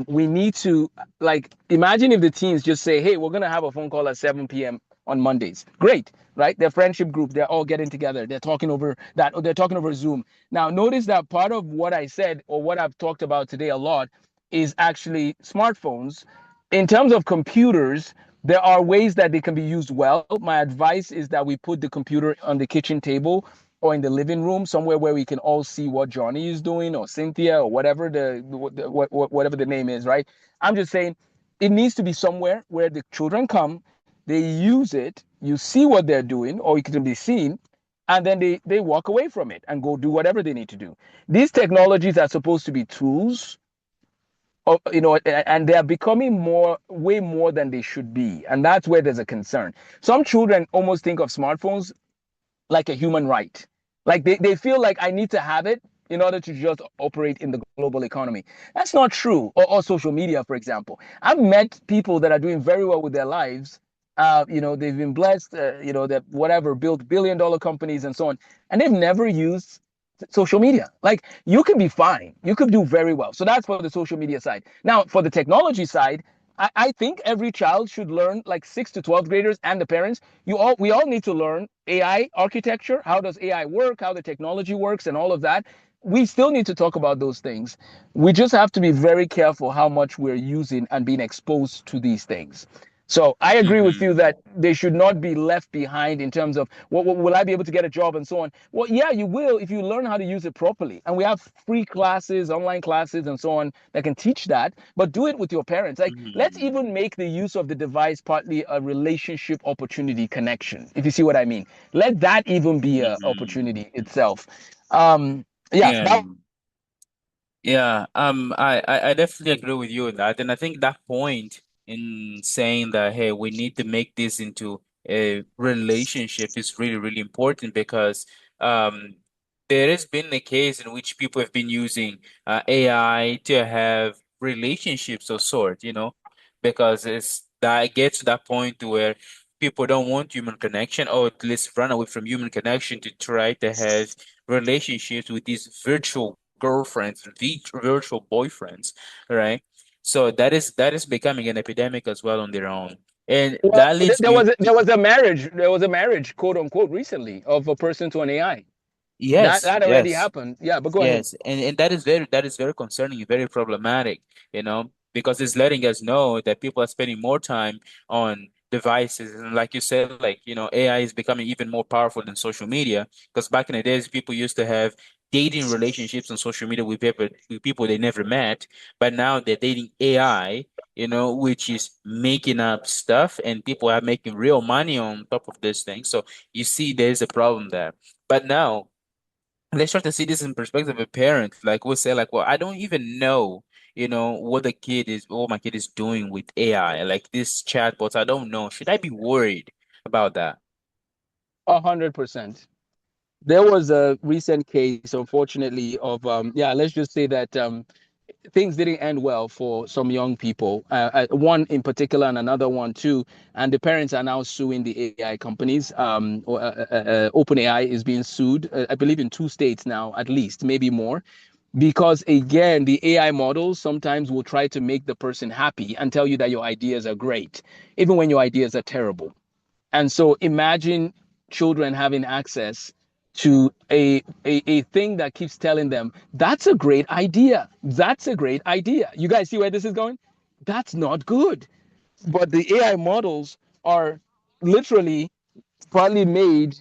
We need to, like, imagine if the teens just say, hey, we're going to have a phone call at 7 p.m. on Mondays. Great, right? Their friendship group, they're all getting together. They're talking over that, or they're talking over Zoom. Now, notice that part of what I said or what I've talked about today a lot is actually smartphones. In terms of computers, there are ways that they can be used well. My advice is that we put the computer on the kitchen table or in the living room, somewhere where we can all see what Johnny is doing or Cynthia or whatever whatever the name is, right? I'm just saying it needs to be somewhere where the children come, they use it, you see what they're doing, or it can be seen, and then they walk away from it and go do whatever they need to do. These technologies are supposed to be tools, and they are becoming way more than they should be, and that's where there's a concern. Some children almost think of smartphones like a human right. Like they feel like I need to have it in order to just operate in the global economy. That's not true. Or social media, for example. I've met people that are doing very well with their lives. They've been blessed, that whatever, built billion-dollar companies and so on, and they've never used social media. Like you can be fine. You could do very well. So that's for the social media side. Now, for the technology side, I think every child should learn, like 6 to 12th graders and the parents. We all need to learn AI architecture. How does AI work? How the technology works, and all of that. We still need to talk about those things. We just have to be very careful how much we're using and being exposed to these things. So I agree with you Mm-hmm. that they should not be left behind in terms of what will I be able to get a job and so on. Well, yeah, you will if you learn how to use it properly. And we have free classes, online classes, and so on that can teach that. But do it with your parents. Like, let's Mm-hmm. even make the use of the device partly a relationship opportunity connection. If you see what I mean, let that even be a Mm-hmm. opportunity itself. Yeah, Yeah. that. Yeah, I definitely agree with you on that. And I think that point in saying that, hey, we need to make this into a relationship is really, really important because um, there has been a case in which people have been using AI to have relationships of sort, because it's that gets to that point where people don't want human connection or at least run away from human connection to try to have relationships with these virtual girlfriends, virtual boyfriends, right? So that is becoming an epidemic as well on their own, and Well, that leads there me was a, to there was a marriage. There was a marriage, quote unquote, recently of a person to an AI. That yes, that already yes. happened. Yeah, but go ahead. Yes, and that is very concerning and very problematic, because it's letting us know that people are spending more time on devices, and like you said, like AI is becoming even more powerful than social media. Because back in the days, people used to have dating relationships on social media with people they never met, but now they're dating AI, which is making up stuff, and people are making real money on top of this thing. So you see, there's a problem there. But now let's try to see this in perspective of a parent. Like we'll say, like, well, I don't even know, what my kid is doing with AI, like this chatbots. I don't know. Should I be worried about that? 100%. There was a recent case, unfortunately, of yeah, let's just say that things didn't end well for some young people. One in particular, and another one too. And the parents are now suing the AI companies. OpenAI is being sued, I believe, in 2 states now, at least, maybe more. Because again, the AI models sometimes will try to make the person happy and tell you that your ideas are great, even when your ideas are terrible. And so imagine children having access to a thing that keeps telling them, that's a great idea. That's a great idea. You guys see where this is going? That's not good. But the AI models are literally partly made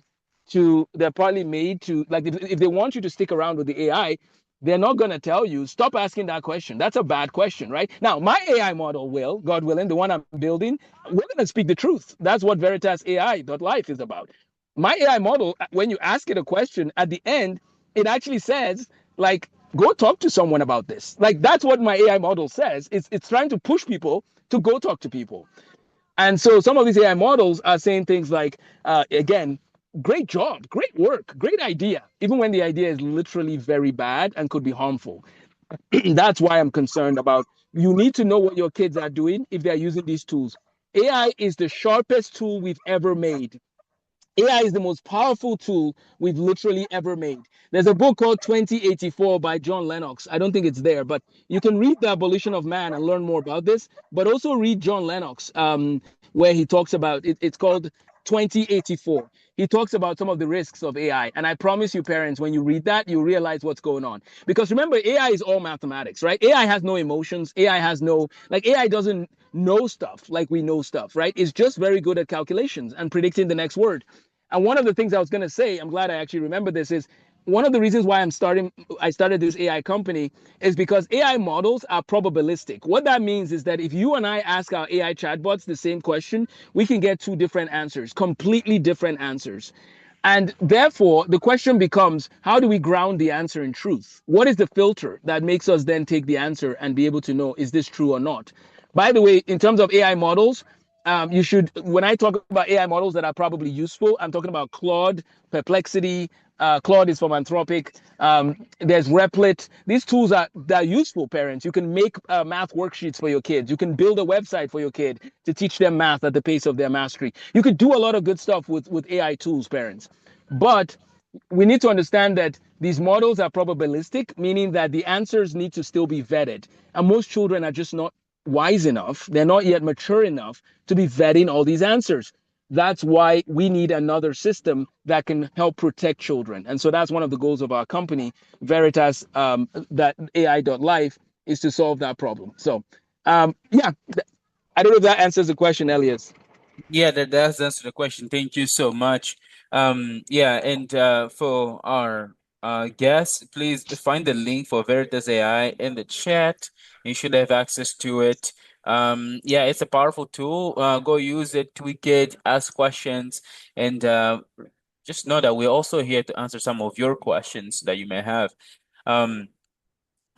they're partly made to, like, if they want you to stick around with the AI, they're not going to tell you stop asking that question. That's a bad question, right? Now my AI model will, God willing, the one I'm building, we're going to speak the truth. That's what Veritas AI.life is about. My AI model, when you ask it a question at the end, it actually says, like, go talk to someone about this. Like, that's what my AI model says. It's trying to push people to go talk to people. And so some of these AI models are saying things like, again, great job, great work, great idea, even when the idea is literally very bad and could be harmful. That's why I'm concerned about, you need to know what your kids are doing if they're using these tools. AI is the sharpest tool we've ever made. AI is the most powerful tool we've literally ever made. There's a book called 2084 by John Lennox. I don't think it's there, but you can read The Abolition of Man and learn more about this, but also read John Lennox, where he talks about it. It's called 2084. He talks about some of the risks of AI. And I promise you, parents, when you read that, you realize what's going on. Because remember, AI is all mathematics, right? AI has no emotions. AI has no, like, AI doesn't know stuff like we know stuff, right? It's just very good at calculations and predicting the next word. And one of the things I was going to say, I'm glad I actually remember this, is one of the reasons why I started this AI company is because AI models are probabilistic. What that means is that if you and I ask our AI chatbots the same question, we can get two different answers, completely different answers. And therefore, the question becomes, how do we ground the answer in truth? What is the filter that makes us then take the answer and be able to know, is this true or not? By the way, in terms of AI models, you should, when I talk about AI models that are probably useful, I'm talking about Claude, Perplexity. Claude is from Anthropic. There's Replit. These tools they're useful, parents. You can make math worksheets for your kids. You can build a website for your kid to teach them math at the pace of their mastery. You could do a lot of good stuff with AI tools, parents. But we need to understand that these models are probabilistic, meaning that the answers need to still be vetted. And most children are just not wise enough, they're not yet mature enough to be vetting all these answers. That's why we need another system that can help protect children. And so that's one of the goals of our company, Veritas, that AI.life, is to solve that problem. So, yeah, I don't know if that answers the question, Elias. Yeah, that does answer the question. Thank you so much. Yeah, and for our guests, please find the link for Veritas AI in the chat. You should have access to it. Yeah, it's a powerful tool. Go use it, tweak it, ask questions, and just know that we're also here to answer some of your questions that you may have. Um,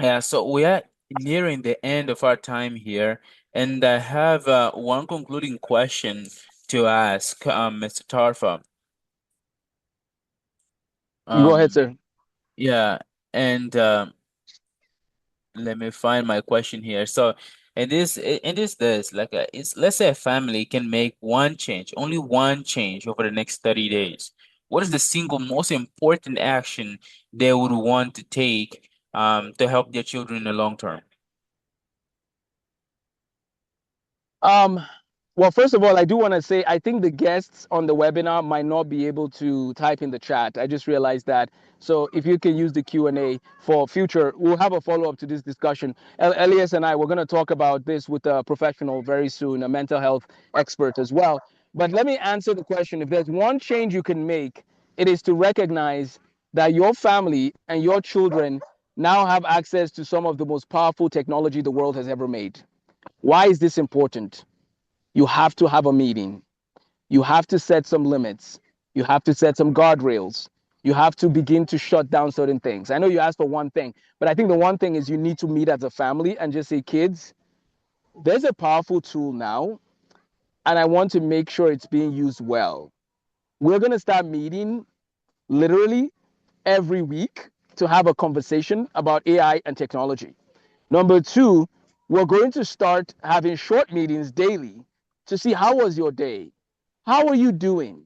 yeah, so we are nearing the end of our time here, and I have one concluding question to ask, Mr. Tarfa. Go ahead, Um, sir. yeah, and let me find my question here. So, this like it's, let's say a family can make one change, only one change over the next 30 days. What is the single most important action they would want to take to help their children in the long term? Um, well, first of all, I do want to say I think the guests on the webinar might not be able to type in the chat. I just realized that. So if you can use the Q&A for future, we'll have a follow-up to this discussion. Elias and I, we're going to talk about this with a professional very soon, a mental health expert as well. But let me answer the question. If there's one change you can make, it is to recognize that your family and your children now have access to some of the most powerful technology the world has ever made. Why is this important? You have to have a meeting. You have to set some limits. You have to set some guardrails. You have to begin to shut down certain things. I know you asked for one thing, but I think the one thing is you need to meet as a family and just say, kids, there's a powerful tool now, and I want to make sure it's being used well. We're going to start meeting literally every week to have a conversation about AI and technology. Number two, we're going to start having short meetings daily to see how was your day? How are you doing?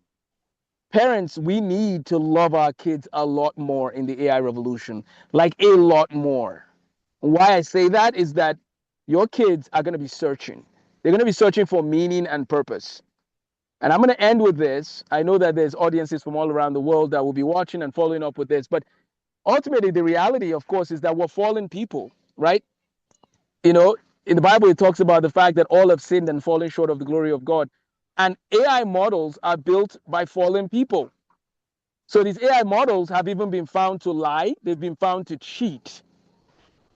Parents, we need to love our kids a lot more in the AI revolution, like a lot more. Why I say that is that your kids are going to be searching. They're going to be searching for meaning and purpose. And I'm going to end with this. I know that there's audiences from all around the world that will be watching and following up with this, but ultimately, the reality, of course, is that we're fallen people, right? You know, in the Bible, it talks about the fact that all have sinned and fallen short of the glory of God. And AI models are built by fallen people. So these AI models have even been found to lie, they've been found to cheat.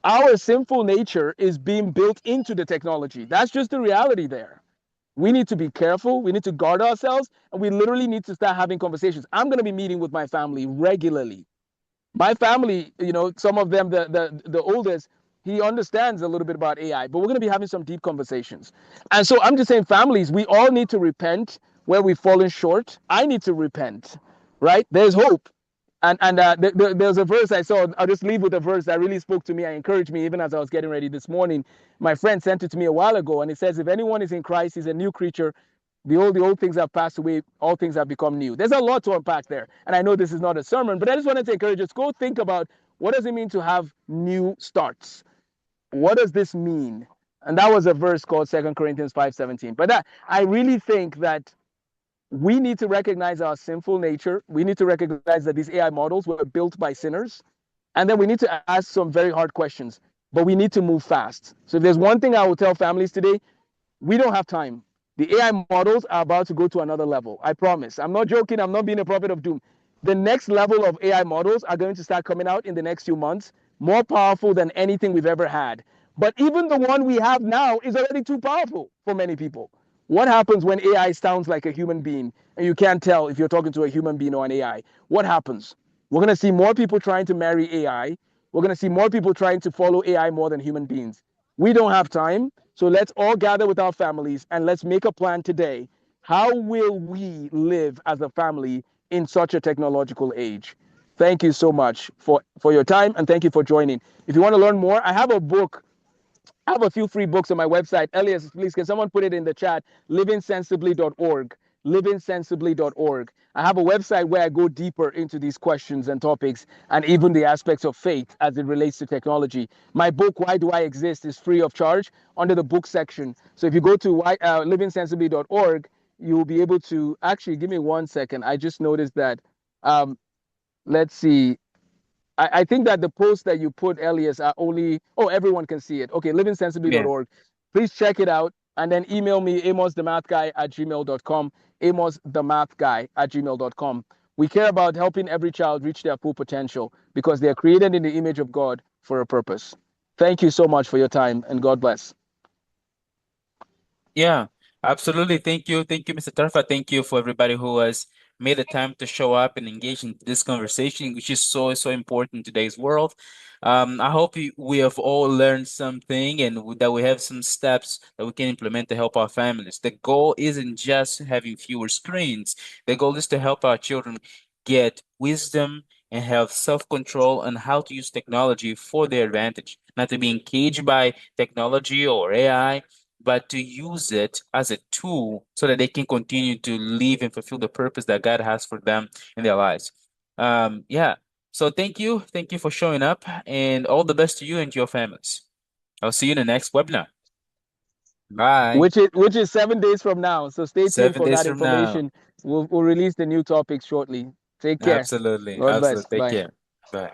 Our sinful nature is being built into the technology. That's just the reality there. We need to be careful, we need to guard ourselves, and we literally need to start having conversations. I'm going to be meeting with my family regularly. My family, you know, some of them, the oldest, he understands a little bit about AI, but we're going to be having some deep conversations. And so I'm just saying, families, we all need to repent where we've fallen short. I need to repent, right? There's hope. And there's a verse I saw. I'll just leave with a verse that really spoke to me and encouraged me even as I was getting ready this morning. My friend sent it to me a while ago, and it says, if anyone is in Christ, he's a new creature. The old things have passed away, all things have become new. There's a lot to unpack there. And I know this is not a sermon, but I just wanted to encourage us, go think about, what does it mean to have new starts? What does this mean? And that was a verse called 2 Corinthians 5:17. But that, I really think that we need to recognize our sinful nature. We need to recognize that these AI models were built by sinners. And then we need to ask some very hard questions, but we need to move fast. So if there's one thing I will tell families today, we don't have time. The AI models are about to go to another level. I promise. I'm not joking. I'm not being a prophet of doom. The next level of AI models are going to start coming out in the next few months, more powerful than anything we've ever had. But even the one we have now is already too powerful for many people. What happens when AI sounds like a human being and you can't tell if you're talking to a human being or an AI? What happens? We're going to see more people trying to marry AI. We're going to see more people trying to follow AI more than human beings. We don't have time. So let's all gather with our families and let's make a plan today. How will we live as a family in such a technological age? Thank you so much for your time, and thank you for joining. If you want to learn more, I have a book. I have a few free books on my website. Elias, please, can someone put it in the chat? Livingsensibly.org. Livingsensibly.org. I have a website where I go deeper into these questions and topics and even the aspects of faith as it relates to technology. My book, Why Do I Exist, is free of charge under the book section. So if you go to livingsensibly.org, you will be able to actually, give me 1 second. I just noticed that, let's see. I think that the posts that you put, Elias, are only, oh, everyone can see it. Okay, Yeah. livingsensibly.org. Please check it out and then email me, amosthemathguy@gmail.com, amosthemathguy@gmail.com. We care about helping every child reach their full potential because they are created in the image of God for a purpose. Thank you so much for your time, and God bless. Yeah, absolutely. Thank you. Thank you, Mr. Tarfa. Thank you for everybody who has made the time to show up and engage in this conversation, which is so important in today's world. I hope we have all learned something and that we have some steps that we can implement to help our families. The goal isn't just having fewer screens. The goal is to help our children get wisdom and have self-control on how to use technology for their advantage, not to be engaged by technology or AI, but to use it as a tool so that they can continue to live and fulfill the purpose that God has for them in their lives. Yeah. So thank you. Thank you for showing up, and all the best to you and to your families. I'll see you in the next webinar. Bye. Which is 7 days from now. So stay tuned 7 days for that from now. information. We'll release the new topics shortly. Take care. Absolutely. God bless. Absolutely. Take Bye. care. Bye.